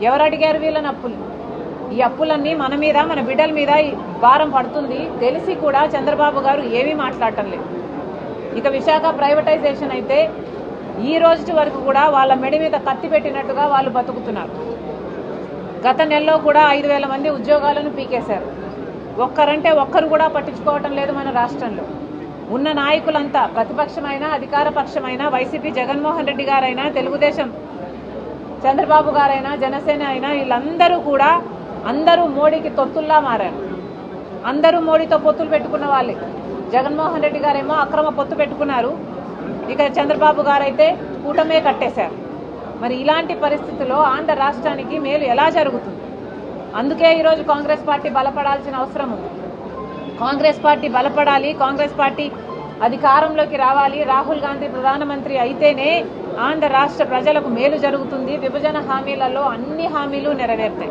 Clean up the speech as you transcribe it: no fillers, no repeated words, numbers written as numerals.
ఎవరు అడిగారు వీళ్ళని అప్పులు? ఈ అప్పులన్నీ మన మీద, మన బిడ్డల మీద భారం పడుతుంది తెలిసి కూడా చంద్రబాబు గారు ఏమీ మాట్లాడటం లేదు. ఇక విశాఖ ప్రైవేటైజేషన్ అయితే ఈ రోజు వరకు కూడా వాళ్ళ మెడ మీద కత్తి పెట్టినట్టుగా వాళ్ళు బతుకుతున్నారు. గత నెలలో కూడా 5,000 మంది ఉద్యోగాలను పీకేశారు. ఒక్కరంటే ఒక్కరు కూడా పట్టించుకోవటం లేదు మన రాష్ట్రంలో. ఉన్న నాయకులంతా ప్రతిపక్షమైనా అధికార పక్షమైనా వైసీపీ జగన్మోహన్ రెడ్డి గారైనా తెలుగుదేశం చంద్రబాబు గారైనా జనసేన అయినా వీళ్ళందరూ కూడా అందరూ మోడీకి తొత్తుల్లా మారారు. అందరూ మోడీతో పొత్తులు పెట్టుకున్న వాళ్ళే. జగన్మోహన్ రెడ్డి గారేమో అక్రమ పొత్తు పెట్టుకున్నారు. ఇక చంద్రబాబు గారైతే కూటమే కట్టేశారు. మరి ఇలాంటి పరిస్థితుల్లో ఆంధ్ర రాష్ట్రానికి మేలు ఎలా జరుగుతుంది? అందుకే ఈరోజు కాంగ్రెస్ పార్టీ బలపడాల్సిన అవసరం ఉంది. కాంగ్రెస్ పార్టీ బలపడాలి, కాంగ్రెస్ పార్టీ అధికారంలోకి రావాలి. రాహుల్ గాంధీ ప్రధానమంత్రి అయితేనే ఆంధ్ర రాష్ట్ర ప్రజలకు మేలు జరుగుతుంది. విభజన హామీలలో అన్ని హామీలు నెరవేరుతాయి.